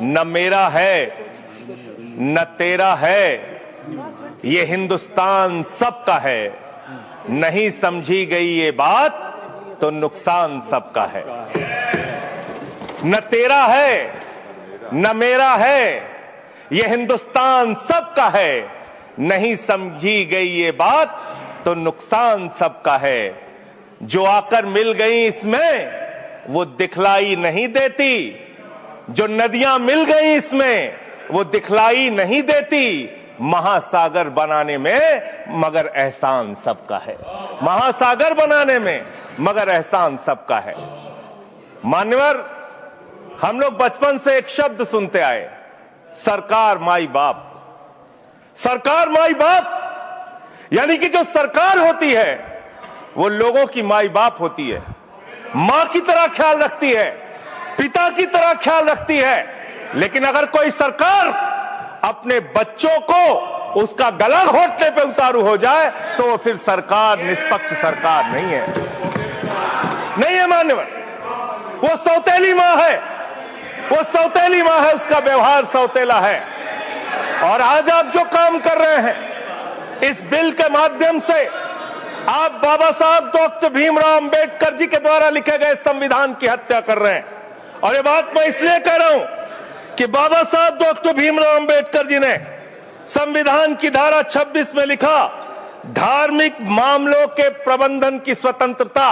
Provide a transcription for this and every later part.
न मेरा है न तेरा है, ये हिंदुस्तान सबका है। नहीं समझी गई ये बात तो नुकसान सबका है। न तेरा है न मेरा है, ये हिंदुस्तान सबका है। नहीं समझी गई ये बात तो नुकसान सबका है। जो आकर मिल गई इसमें वो दिखलाई नहीं देती, जो नदियां मिल गई इसमें वो दिखलाई नहीं देती। महासागर बनाने में मगर एहसान सबका है। महासागर बनाने में मगर एहसान सबका है। मान्यवर, हम लोग बचपन से एक शब्द सुनते आए, सरकार माई बाप। सरकार माई बाप यानी कि जो सरकार होती है वो लोगों की माई बाप होती है, मां की तरह ख्याल रखती है, पिता की तरह ख्याल रखती है। लेकिन अगर कोई सरकार अपने बच्चों को उसका गला घोटने पे उतारू हो जाए तो वो फिर सरकार निष्पक्ष सरकार नहीं है। नहीं है मान्यवर, वो सौतेली मां है, वो सौतेली मां है, उसका व्यवहार सौतेला है। और आज आप जो काम कर रहे हैं इस बिल के माध्यम से, आप बाबा साहब डॉक्टर भीमराव अंबेडकर जी के द्वारा लिखे गए संविधान की हत्या कर रहे हैं। और ये बात मैं इसलिए कह रहा हूं कि बाबा साहब डॉक्टर भीमराव अंबेडकर जी ने संविधान की धारा 26 में लिखा, धार्मिक मामलों के प्रबंधन की स्वतंत्रता,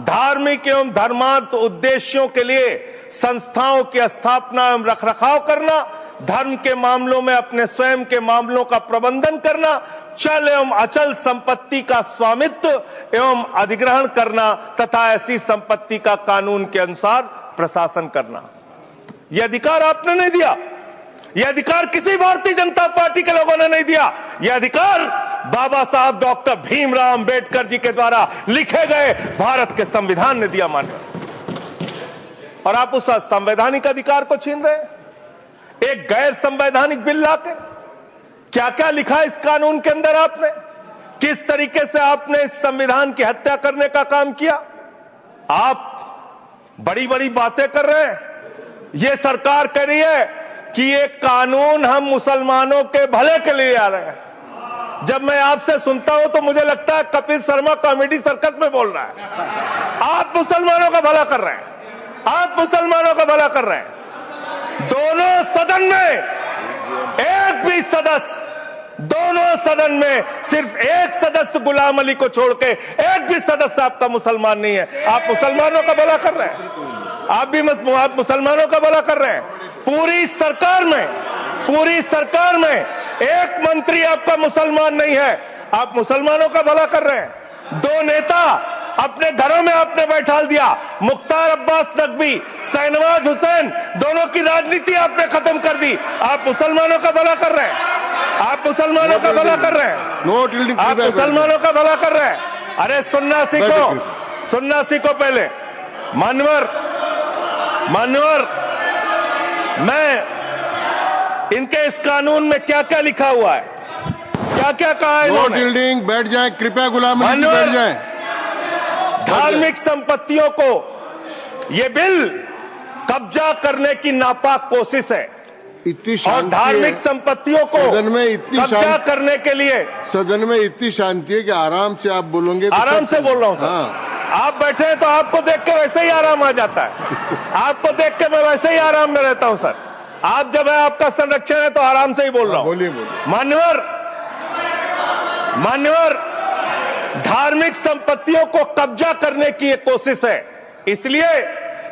धार्मिक एवं धर्मार्थ उद्देश्यों के लिए संस्थाओं की स्थापना एवं रखरखाव करना, धर्म के मामलों में अपने स्वयं के मामलों का प्रबंधन करना, चल एवं अचल संपत्ति का स्वामित्व एवं अधिग्रहण करना तथा ऐसी संपत्ति का कानून के अनुसार प्रशासन करना। यह अधिकार आपने नहीं दिया, यह अधिकार किसी भारतीय जनता पार्टी के लोगों ने नहीं दिया। यह अधिकार बाबा साहब डॉक्टर भीमराव अंबेडकर जी के द्वारा लिखे गए भारत के संविधान ने दिया। मानकर और आप उस संवैधानिक अधिकार को छीन रहे हैं एक गैर संवैधानिक बिल लाके। क्या क्या लिखा इस कानून के अंदर आपने, किस तरीके से आपने इस संविधान की हत्या करने का काम किया। आप बड़ी बड़ी बातें कर रहे हैं। ये सरकार कह रही है कि ये कानून हम मुसलमानों के भले के लिए आ रहे हैं। जब मैं आपसे सुनता हूं तो मुझे लगता है कपिल शर्मा कॉमेडी सर्कस में बोल रहा है। आप मुसलमानों का भला कर रहे हैं, आप मुसलमानों का भला कर रहे हैं। दोनों सदन में एक भी सदस्य, दोनों सदन में सिर्फ एक सदस्य गुलाम अली को छोड़ के एक भी सदस्य आपका मुसलमान नहीं है। आप मुसलमानों का भला कर रहे हैं, आप मुसलमानों का भला कर रहे हैं। पूरी सरकार में एक मंत्री आपका मुसलमान नहीं है, आप मुसलमानों का भला कर रहे हैं। दो नेता अपने घरों में आपने बैठा दिया, मुख्तार अब्बास नकवी, शाहनवाज हुसैन, दोनों की राजनीति आपने खत्म कर दी। आप मुसलमानों का भला कर रहे हैं, आप मुसलमानों का भला कर रहे हैं, आप मुसलमानों का भला कर रहे हैं। अरे सुनना सीखो पहले। मान्यवर, मैं इनके इस कानून में क्या क्या लिखा हुआ है, क्या क्या कहा है इन्होंने। बैठ जाए कृपया, गुलाम अली जी बैठ जाए। धार्मिक संपत्तियों को ये बिल कब्जा करने की नापाक कोशिश है। इतनी और धार्मिक संपत्तियों को सदन में इतनी कब्जा करने के लिए सदन में इतनी शांति है कि आराम से आप बोलोगे तो आराम से बोल रहा हूं सर। हाँ। आप बैठे हैं तो आपको देख के वैसे ही आराम आ जाता है। आपको देख के मैं वैसे ही आराम में रहता हूं सर। आप जब है आपका संरक्षण है तो आराम से ही बोल रहा हूं। बोलिए। मान्यवर, धार्मिक संपत्तियों को कब्जा करने की एक कोशिश है। इसलिए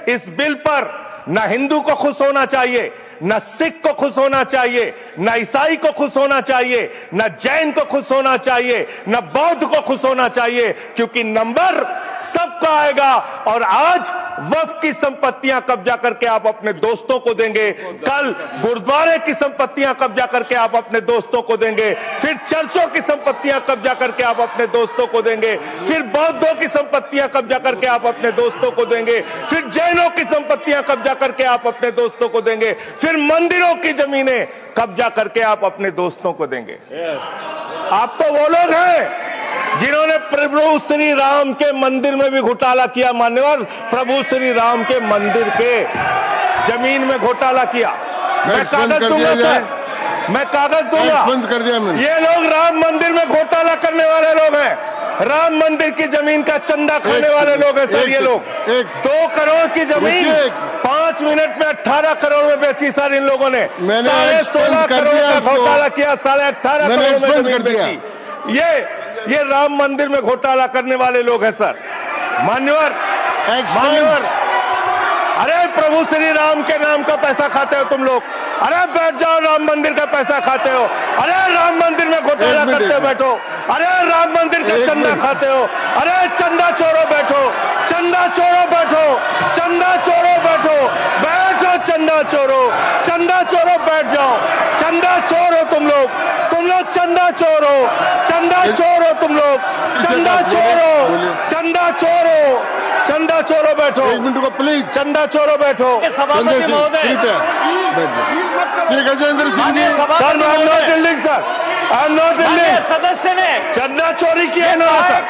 इस बिल पर न हिंदू को खुश होना चाहिए, न सिख को खुश होना चाहिए, न ईसाई को खुश होना चाहिए, न जैन को खुश होना चाहिए, न बौद्ध को खुश होना चाहिए, क्योंकि नंबर सबका आएगा। और आज वक्फ की संपत्तियां कब्जा करके आप अपने दोस्तों को देंगे, कल गुरुद्वारे की संपत्तियां कब्जा करके आप अपने दोस्तों को देंगे, फिर चर्चों की संपत्तियां कब्जा करके आप अपने दोस्तों को देंगे, फिर बौद्धों की संपत्तियां कब्जा करके आप अपने दोस्तों को देंगे, फिर जैनों की संपत्तियां कब्जा करके आप अपने दोस्तों को देंगे, फिर मंदिरों की जमीनें कब्जा करके आप अपने दोस्तों को देंगे। आप तो वो लोग हैं जिन्होंने प्रभु श्री राम के मंदिर में भी घोटाला किया। मान्यवर, प्रभु श्री राम के मंदिर के जमीन में घोटाला किया। मैं एक्सपेंस कागज कर दूंगा दिया जाए। सर, मैं कागज दूंगा। एक्सपेंस कर दिया मैंने। ये लोग राम मंदिर में घोटाला करने वाले लोग हैं, राम मंदिर की जमीन का चंदा खाने वाले लोग हैं सर। ये लोग 2 करोड़ की जमीन 5 मिनट में 18 करोड़ में बेची सर इन लोगों ने। मैंने 16.5 करोड़ का घोटाला किया, 18.5 करोड़ में जमीन बेची। ये राम मंदिर में घोटाला करने वाले लोग हैं सर। मान्यवर, अरे प्रभु श्री राम के नाम का पैसा खाते हो तुम लोग। अरे बैठ जाओ, राम मंदिर का पैसा खाते हो। अरे राम मंदिर में घोटाला करते हो, बैठो। अरे राम मंदिर का चंदा खाते हो। अरे चंदा चोरो बैठो, चंदा चोरो बैठो, चंदा चोरो बैठो, बैठो चंदा चोरो, चंदा चोरो बैठ जाओ। चंदा चोरो तुम लोग चंदा चोरो, चंदा चोरो तुम लोग, चंदा चोरो, चंदा चोरो, चंदा चोरो बैठो। 1 मिनट को प्लीज। चंदा चोरो बैठो। सभापति महोदय, Shri Gajendra Singh ji. Sir I am not dealing sir, I am not dealing. सदस्य ने चंदा चोरी किया इन्होंने सर,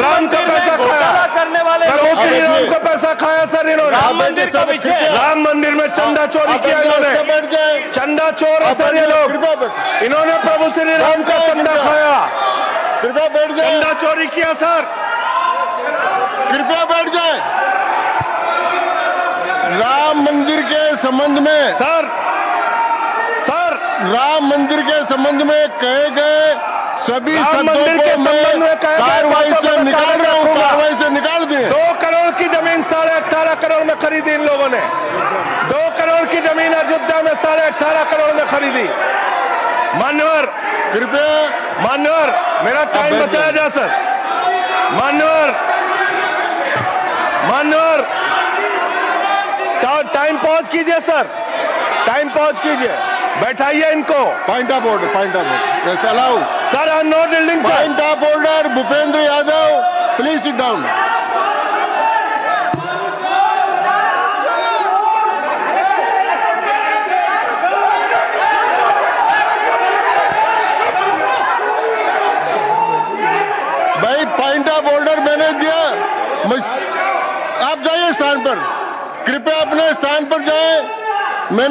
राम का पैसा खाया करने वाले राम का पैसा खाया सर इन्होंने। राम मंदिर का विषय, राम मंदिर में चंदा चोरी किया इन्होंने। बैठ जाए। चंदा चोर है सर ये लोग। इन्होंने प्रभु श्री राम का चंदा खाया, कृपया बैठ जाए। चंदा चोरी किया सर। कृपया बैठ जाए। राम मंदिर के संबंध में सर राम मंदिर के संबंध में कहे गए सभी शब्दों को मैं कार्रवाई से निकाल रहा हूँ, कार्रवाई से निकाल दिए। 2 करोड़ की जमीन 18.5 करोड़ में खरीदी इन लोगों ने। 2 करोड़ की जमीन अयोध्या में 18.5 करोड़ में खरीदी। मान्यवर, कृपया मान्यवर मेरा टाइम बचाया जा सर। मान्यवर, मान्यवर टाइम पॉज कीजिए सर, टाइम पॉज कीजिए, बैठाइए इनको। Point of order, point of order allow sir. I am not dealing sir. Point of order Bhupendra Yadav, please sit down. भाई पॉइंट ऑफ ऑर्डर मैंने दिया, आप जाइए स्थान पर, कृपया अपने स्थान पर जाएं।